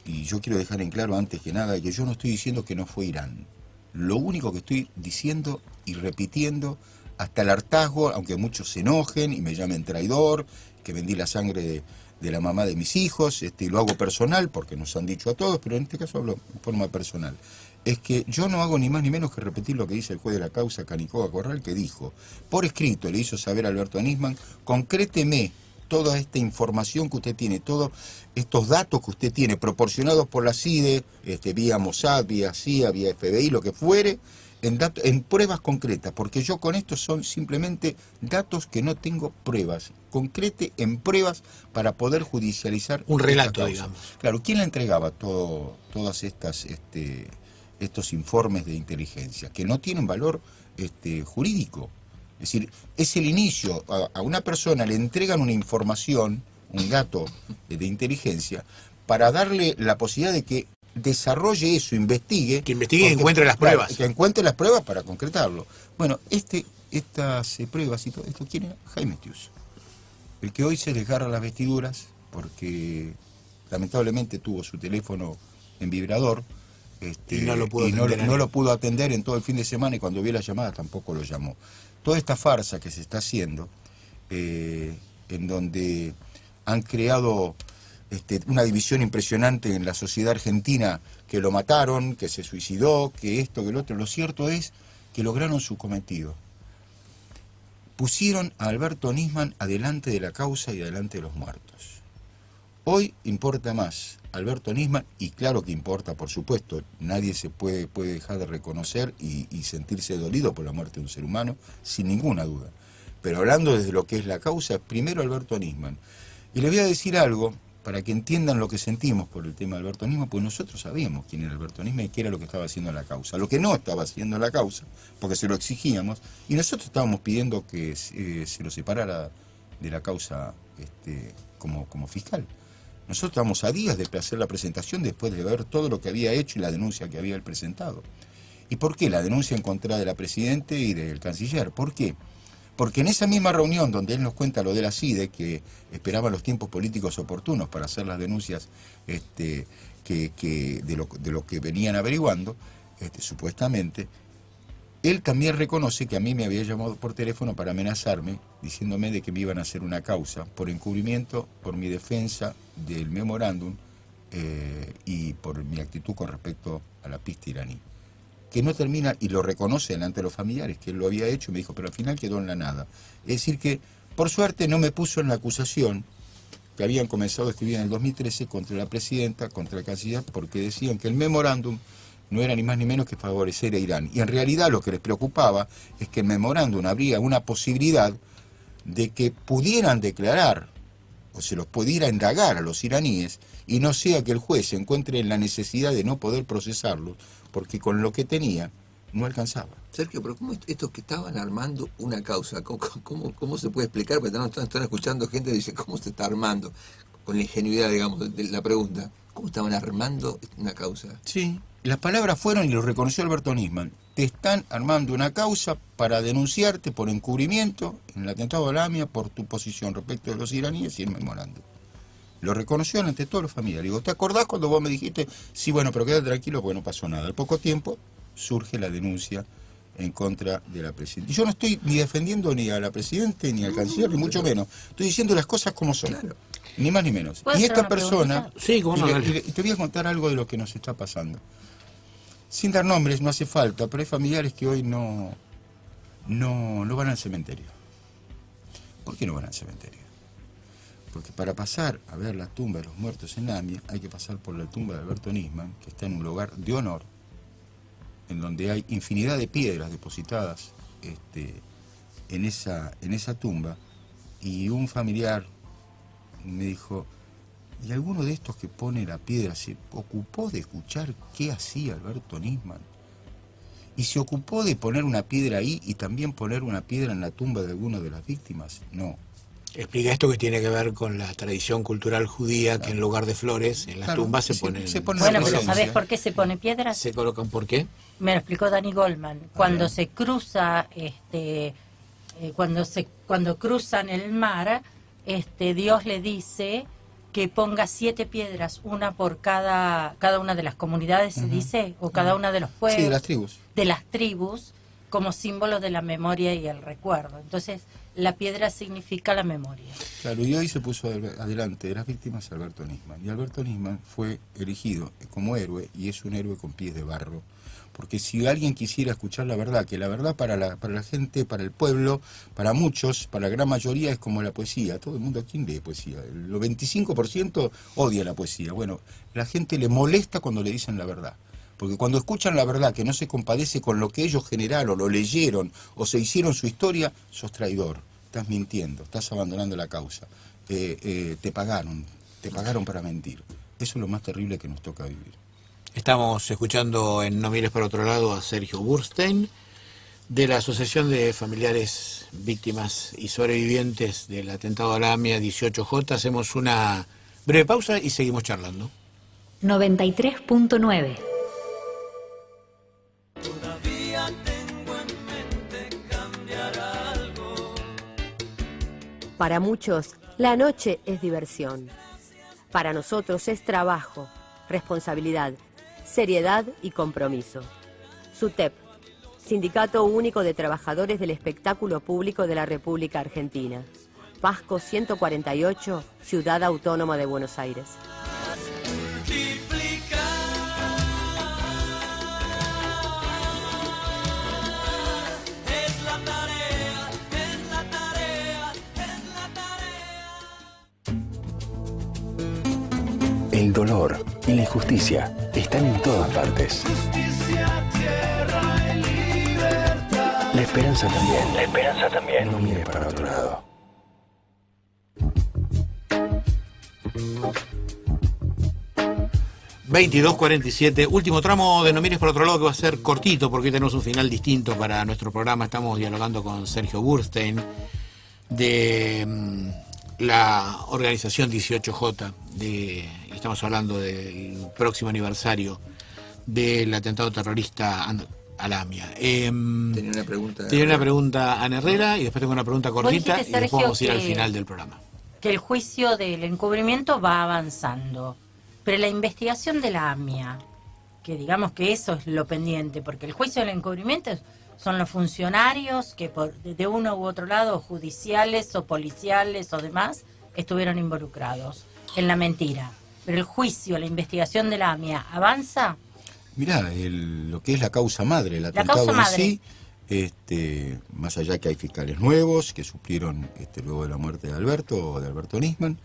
Y yo quiero dejar en claro antes que nada que yo no estoy diciendo que no fue Irán. lo único que estoy diciendo y repitiendo hasta el hartazgo, aunque muchos se enojen y me llamen traidor, que vendí la sangre de la mamá de mis hijos, y lo hago personal, porque nos han dicho a todos, pero en este caso hablo en forma personal. Es que yo no hago ni más ni menos que repetir lo que dice el juez de la causa, Canicoba Corral, que dijo, por escrito, le hizo saber a Alberto Nisman, concréteme toda esta información que usted tiene, todos estos datos que usted tiene, proporcionados por la CIDE, vía Mossad, vía CIA, vía FBI, lo que fuere, en pruebas concretas, porque yo con esto son simplemente datos que no tengo pruebas, concrete en pruebas para poder judicializar un relato, digamos. Claro, ¿quién le entregaba todas estas estos informes de inteligencia que no tienen valor jurídico? Es decir, es el inicio, a una persona le entregan una información, un dato de inteligencia, para darle la posibilidad de que desarrolle eso, investigue. Que investigue y encuentre las pruebas. Que encuentre las pruebas para concretarlo. Bueno, estas pruebas y todo esto, ¿quién era? Jaime Estiuso. El que hoy se desgarra las vestiduras porque lamentablemente tuvo su teléfono en vibrador y no lo pudo atender en todo el fin de semana, y cuando vio la llamada tampoco lo llamó. Toda esta farsa que se está haciendo, en donde han creado una división impresionante en la sociedad argentina, que lo mataron, que se suicidó, que esto, que lo otro. Lo cierto es que lograron su cometido. Pusieron a Alberto Nisman adelante de la causa y adelante de los muertos. Hoy importa más Alberto Nisman, y claro que importa, por supuesto, nadie se puede dejar de reconocer y sentirse dolido por la muerte de un ser humano, sin ninguna duda. Pero hablando desde lo que es la causa, primero Alberto Nisman. Y le voy a decir algo para que entiendan lo que sentimos por el tema de Alberto Nisman, pues nosotros sabíamos quién era Alberto Nisman y qué era lo que estaba haciendo la causa. Lo que no estaba haciendo la causa, porque se lo exigíamos, y nosotros estábamos pidiendo que se lo separara de la causa como fiscal. Nosotros estábamos a días de hacer la presentación después de ver todo lo que había hecho y la denuncia que había él presentado. ¿Y por qué la denuncia en contra de la Presidenta y del Canciller? ¿Por qué? Porque en esa misma reunión donde él nos cuenta lo de la CIDE, que esperaba los tiempos políticos oportunos para hacer las denuncias de lo que venían averiguando, supuestamente, él también reconoce que a mí me había llamado por teléfono para amenazarme, diciéndome de que me iban a hacer una causa por encubrimiento, por mi defensa del memorándum y por mi actitud con respecto a la pista iraní. Que no termina, y lo reconoce delante de los familiares, que él lo había hecho, y me dijo, pero al final quedó en la nada. Es decir que, por suerte, no me puso en la acusación que habían comenzado a escribir en el 2013 contra la Presidenta, contra el Canciller, porque decían que el memorándum no era ni más ni menos que favorecer a Irán. Y en realidad lo que les preocupaba es que el memorándum habría una posibilidad de que pudieran declarar, o se los pudiera indagar a los iraníes, y no sea que el juez se encuentre en la necesidad de no poder procesarlos, porque con lo que tenía no alcanzaba. Sergio, pero ¿cómo estos que estaban armando una causa? ¿Cómo se puede explicar? Porque están escuchando gente que dice, ¿cómo se está armando? Con la ingenuidad, digamos, de la pregunta. ¿Cómo estaban armando una causa? Sí, las palabras fueron, y lo reconoció Alberto Nisman, te están armando una causa para denunciarte por encubrimiento en el atentado a la AMIA por tu posición respecto de los iraníes y el memorándum. Lo reconoció ante todos los familiares. Digo, ¿te acordás cuando vos me dijiste, sí, bueno, pero quédate tranquilo porque no pasó nada? Al poco tiempo surge la denuncia en contra de la Presidenta. Y yo no estoy ni defendiendo ni a la Presidenta, ni al Canciller, ni mucho menos. Estoy diciendo las cosas como son. Claro. Ni más ni menos. Y esta persona, sí, y te voy a contar algo de lo que nos está pasando. Sin dar nombres, no hace falta, pero hay familiares que hoy no van al cementerio. ¿Por qué no van al cementerio? Porque para pasar a ver la tumba de los muertos en AMIA hay que pasar por la tumba de Alberto Nisman, que está en un lugar de honor, en donde hay infinidad de piedras depositadas en esa tumba, y un familiar me dijo, ¿y alguno de estos que pone la piedra se ocupó de escuchar qué hacía Alberto Nisman? ¿Y se ocupó de poner una piedra ahí y también poner una piedra en la tumba de alguna de las víctimas? No. Explica esto que tiene que ver con la tradición cultural judía, claro, que en lugar de flores, en las tumbas se ponen... Bueno, pero ¿sabés por qué se pone piedras? ¿Se colocan por qué? Me lo explicó Dani Goldman. Cuando se cruza, cuando cruzan el mar, Dios le dice que ponga 7 piedras, una por cada una de las comunidades, se dice, o cada una de los pueblos. Sí, de las tribus. De las tribus, como símbolo de la memoria y el recuerdo. Entonces, la piedra significa la memoria. Claro, y hoy se puso adelante de las víctimas Alberto Nisman. Y Alberto Nisman fue elegido como héroe, y es un héroe con pies de barro. Porque si alguien quisiera escuchar la verdad, que la verdad para la gente, para el pueblo, para muchos, para la gran mayoría es como la poesía. Todo el mundo aquí lee poesía. El 25% odia la poesía. Bueno, la gente le molesta cuando le dicen la verdad. Porque cuando escuchan la verdad, que no se compadece con lo que ellos generaron, o leyeron, o se hicieron su historia, sos traidor, estás mintiendo, estás abandonando la causa. Te pagaron para mentir. Eso es lo más terrible que nos toca vivir. Estamos escuchando en No Mires para Otro Lado a Sergio Burstein, de la Asociación de Familiares, Víctimas y Sobrevivientes del Atentado a la AMIA 18J. Hacemos una breve pausa y seguimos charlando. 93.9. Para muchos, la noche es diversión. Para nosotros es trabajo, responsabilidad, seriedad y compromiso. SUTEP, Sindicato Único de Trabajadores del Espectáculo Público de la República Argentina. Pasco 148, Ciudad Autónoma de Buenos Aires. El dolor y la injusticia están en todas partes. La esperanza también. La esperanza también. No mires para otro lado. ...22:47... último tramo de No Mires para Otro Lado, que va a ser cortito porque hoy tenemos un final distinto para nuestro programa. Estamos dialogando con Sergio Burstein de la organización 18J, estamos hablando del próximo aniversario del atentado terrorista a la AMIA. Tenía una pregunta Ana Herrera y después tengo una pregunta cortita dijiste, y después Sergio, vamos a ir al final del programa. Que el juicio del encubrimiento va avanzando, pero la investigación de la AMIA, que digamos que eso es lo pendiente, porque el juicio del encubrimiento son los funcionarios que de uno u otro lado, judiciales o policiales o demás, estuvieron involucrados en la mentira. Pero el juicio, la investigación de la AMIA, ¿avanza? Mirá, lo que es la causa madre, el atentado en sí, más allá que hay fiscales nuevos que suplieron luego de la muerte de Alberto Nisman.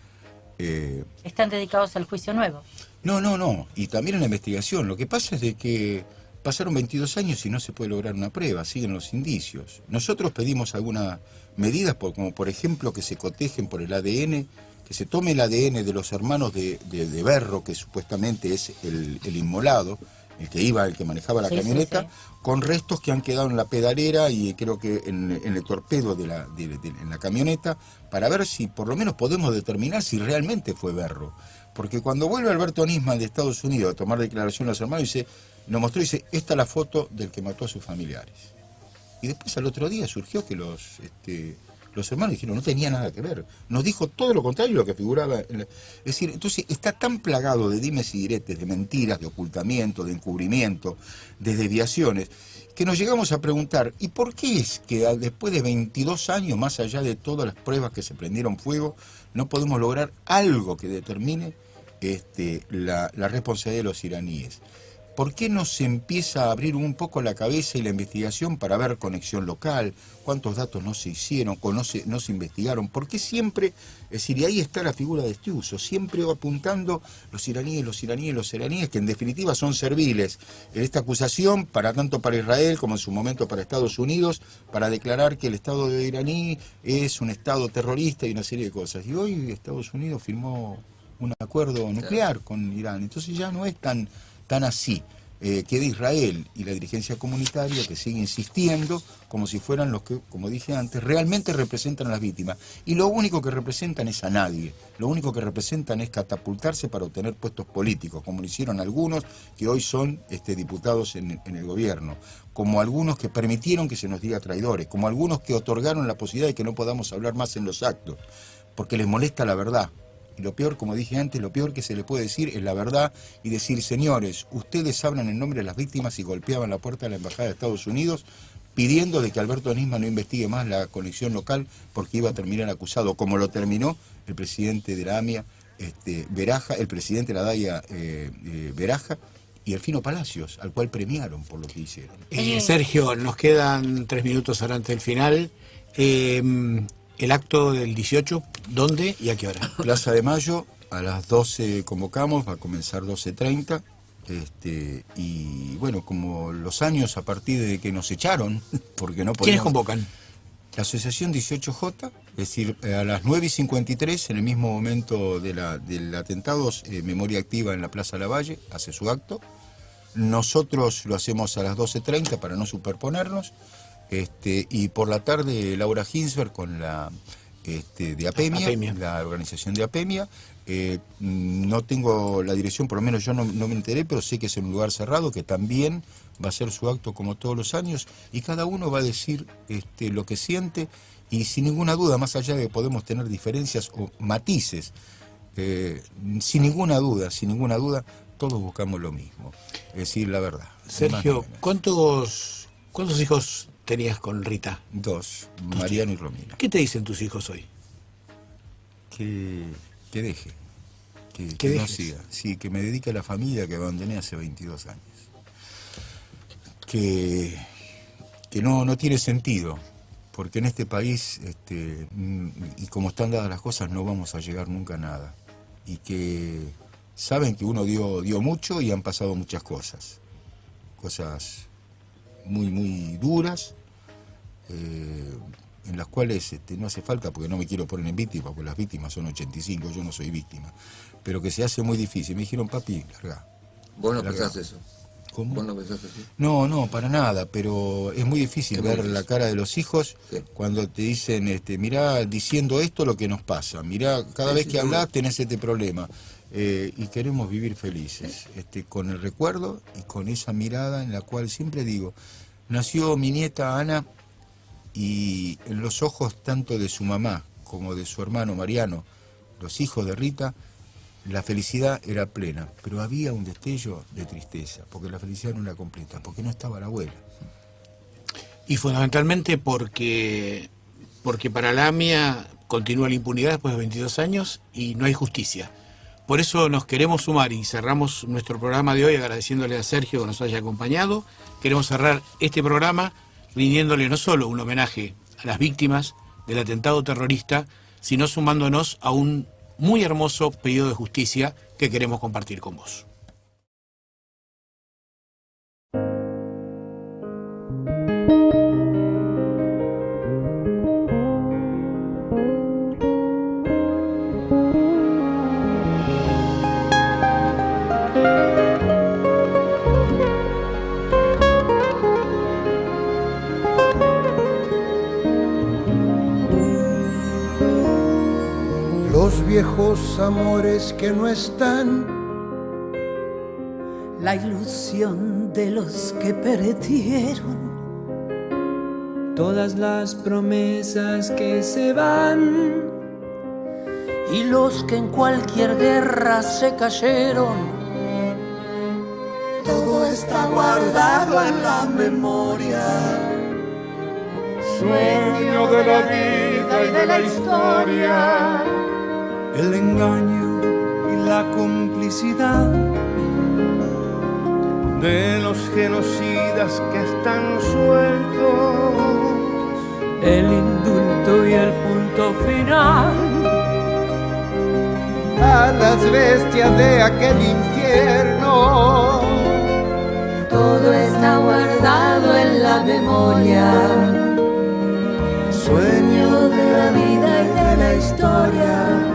¿Están dedicados al juicio nuevo? No, y también en la investigación. Lo que pasa es de que pasaron 22 años y no se puede lograr una prueba, siguen los indicios. Nosotros pedimos algunas medidas, como por ejemplo que se cotejen por el ADN, que se tome el ADN de los hermanos de Berro, que supuestamente es el inmolado, el que manejaba la camioneta, con restos que han quedado en la pedalera y creo que en el torpedo en la camioneta, para ver si por lo menos podemos determinar si realmente fue Berro. Porque cuando vuelve Alberto Nisman de Estados Unidos a tomar declaración a los hermanos, nos mostró y dice, esta es la foto del que mató a sus familiares. Y después al otro día surgió que los hermanos dijeron, no tenía nada que ver. Nos dijo todo lo contrario de lo que figuraba. Es decir, entonces está tan plagado de dimes y diretes, de mentiras, de ocultamiento, de encubrimiento, de desviaciones, que nos llegamos a preguntar, ¿y por qué es que después de 22 años, más allá de todas las pruebas que se prendieron fuego, no podemos lograr algo que determine la responsabilidad de los iraníes? ¿Por qué no se empieza a abrir un poco la cabeza y la investigación para ver conexión local? ¿Cuántos datos no se hicieron, no se investigaron? ¿Por qué siempre, es decir, y ahí está la figura de Estiuso, siempre apuntando los iraníes, que en definitiva son serviles en esta acusación, tanto para Israel como en su momento para Estados Unidos, para declarar que el Estado iraní es un Estado terrorista y una serie de cosas. Y hoy Estados Unidos firmó un acuerdo nuclear con Irán, entonces ya no es tan así. Queda Israel y la dirigencia comunitaria que sigue insistiendo como si fueran los que, como dije antes, realmente representan a las víctimas. Y lo único que representan es a nadie. Lo único que representan es catapultarse para obtener puestos políticos, como lo hicieron algunos que hoy son diputados en el gobierno, como algunos que permitieron que se nos diga traidores, como algunos que otorgaron la posibilidad de que no podamos hablar más en los actos, porque les molesta la verdad. Y lo peor, como dije antes, lo peor que se le puede decir es la verdad y decir, señores, ustedes hablan en nombre de las víctimas y golpeaban la puerta de la Embajada de Estados Unidos pidiendo de que Alberto Nisman no investigue más la conexión local porque iba a terminar acusado, como lo terminó el presidente de la AMIA, Beraja, el presidente de la DAIA, Beraja, y Delfino Palacios, al cual premiaron por lo que hicieron. Sergio, nos quedan 3 minutos ahora antes del final. El acto del 18, ¿dónde y a qué hora? Plaza de Mayo, a las 12 convocamos, va a comenzar 12:30. Y bueno, como los años a partir de que nos echaron, porque no podíamos... ¿Quiénes convocan? La asociación 18J, es decir, a las 9:53, en el mismo momento del atentado, Memoria Activa en la Plaza Lavalle hace su acto. Nosotros lo hacemos a las 12:30 para no superponernos. Y por la tarde Laura Ginsberg con la de APEMIA, la organización de APEMIA. No tengo la dirección, por lo menos yo no me enteré, pero sé que es en un lugar cerrado, que también va a ser su acto como todos los años, y cada uno va a decir lo que siente, y sin ninguna duda, más allá de que podemos tener diferencias o matices, sin ninguna duda, todos buscamos lo mismo, es decir, la verdad. Sergio, ¿cuántos hijos tenías con Rita? 2, Mariano y Romina. ¿Qué te dicen tus hijos hoy? Que deje, que no siga, sí, que me dedique a la familia que abandoné hace 22 años. Que no tiene sentido, porque en este país, y como están dadas las cosas, no vamos a llegar nunca a nada. Y que saben que uno dio mucho y han pasado muchas cosas muy, muy duras, en las cuales no hace falta, porque no me quiero poner en víctima, porque las víctimas son 85, yo no soy víctima, pero que se hace muy difícil. Me dijeron, papi, larga. ¿Vos no pensás eso? ¿Cómo? ¿Vos no pensás así? No, para nada, pero es muy difícil ver la cara de los hijos cuando te dicen, mirá, diciendo esto lo que nos pasa, mirá, cada vez que hablas tenés este problema, y queremos vivir felices, con el recuerdo y con esa mirada en la cual siempre digo, nació mi nieta Ana, y en los ojos tanto de su mamá como de su hermano Mariano, los hijos de Rita, la felicidad era plena, pero había un destello de tristeza, porque la felicidad no era completa, porque no estaba la abuela. Y fundamentalmente porque para la AMIA continúa la impunidad después de 22 años y no hay justicia. Por eso nos queremos sumar y cerramos nuestro programa de hoy agradeciéndole a Sergio que nos haya acompañado. Queremos cerrar este programa rindiéndole no solo un homenaje a las víctimas del atentado terrorista, sino sumándonos a un muy hermoso pedido de justicia que queremos compartir con vos. Los viejos amores que no están, la ilusión de los que perdieron, todas las promesas que se van y los que en cualquier guerra se cayeron. Todo está guardado en la memoria, sueño de la vida y de la historia. El engaño y la complicidad de los genocidas que están sueltos, el indulto y el punto final a las bestias de aquel infierno. Todo está guardado en la memoria, sueño de la vida y de la historia.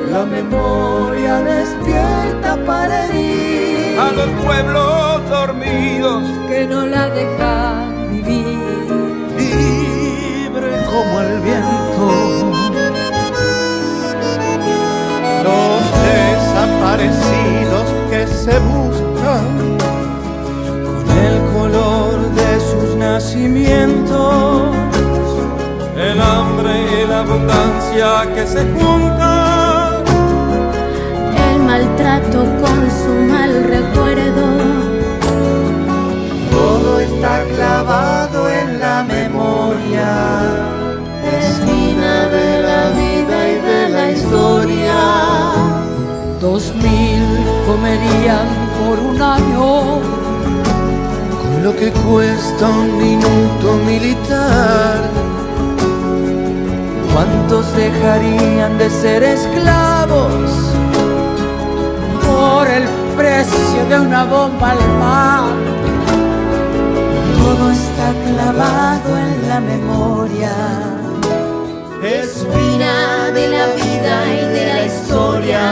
La memoria despierta para herir a los pueblos dormidos que no la dejan vivir, libre como el viento. Los desaparecidos que se buscan con el color de sus nacimientos, el hambre y la abundancia que se juntan retrato con su mal recuerdo. Todo está clavado en la memoria, espina de la vida y de la historia. 2000 comerían por un año con lo que cuesta un minuto militar. ¿Cuántos dejarían de ser esclavos por el precio de una bomba al mar? Todo está clavado en la memoria, espina de la vida y de la historia.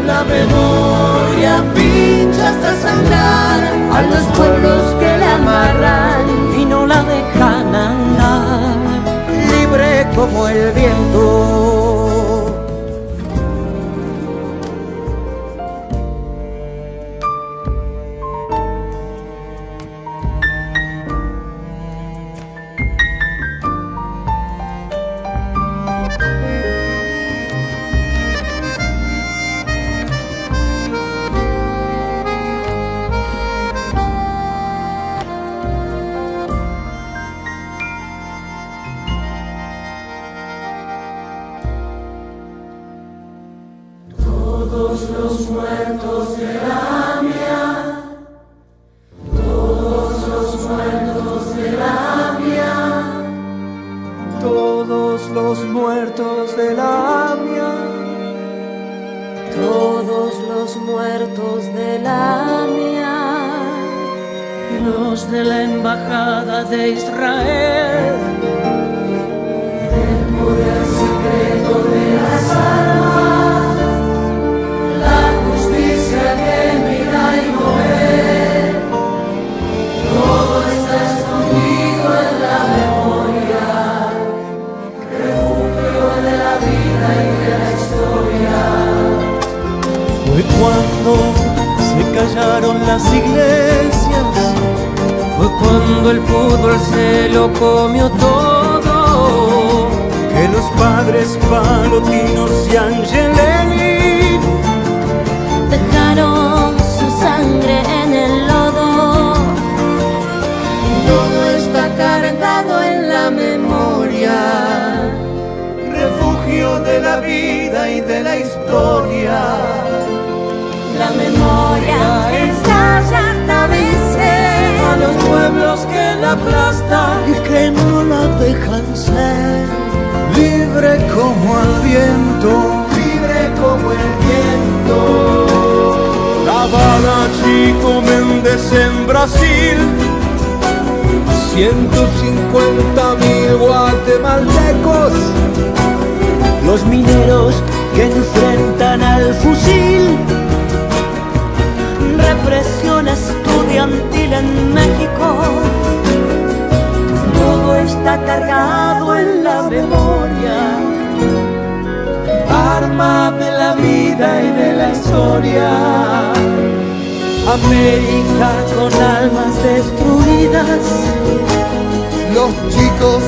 La memoria pincha hasta sangrar a los pueblos que la amarran y no la dejan andar, libre como el viento. Todos los muertos de la AMIA, todos los muertos de la AMIA, Todos los muertos de la AMIA, todos los muertos de la AMIA, los de la Embajada de Israel, el poder secreto de las armas, la justicia que mira y no ve, todo está escondido en la memoria, refugio de la vida y de la historia. fue cuando se callaron las iglesias, fue cuando el fútbol se lo comió todo, que los padres Palotinos y Angelelli dejaron su sangre en el lodo. Todo está cargado en la memoria, refugio de la vida y de la historia. La memoria estalla hasta vencer a los pueblos que la aplastan y que no la dejan ser, libre como el viento, libre como el viento. La Habana, Chico Méndez en Brasil, 150.000 guatemaltecos, los mineros que enfrentan al fusil, represión estudiantil en México. Todo está cargado en la memoria, arma de la vida y de la historia. América con almas destruidas, los chicos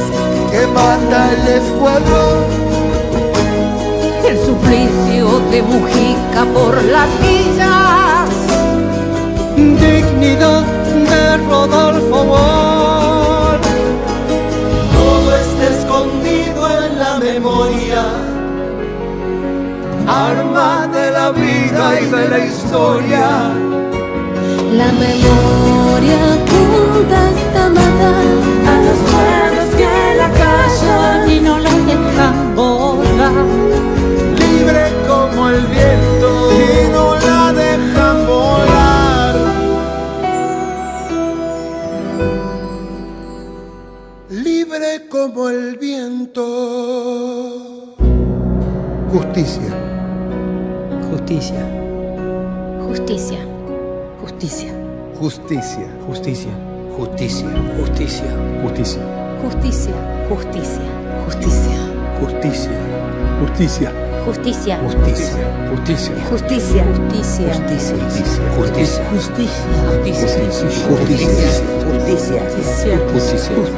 que manda el escuadrón, el suplicio de Mujica por las villas, dignidad de Rodolfo Bohr. todo está escondido en la memoria, arma de la vida y de la historia. la memoria apunta hasta matar a los pueblos que la callan y no la dejan volar, Libre como el viento y no la dejan volar. libre como el viento. Justicia. Justicia. justicia, justicia, Justicia. Justicia. Justicia. Justicia. Justicia. justicia, justicia, justicia, Justicia. Justicia. justicia, Justicia. Justicia. justicia, justicia, Justicia. Justicia.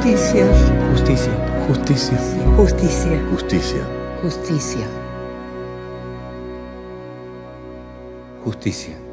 justicia, Justicia. Justicia. justicia, Justicia. justicia. justicia.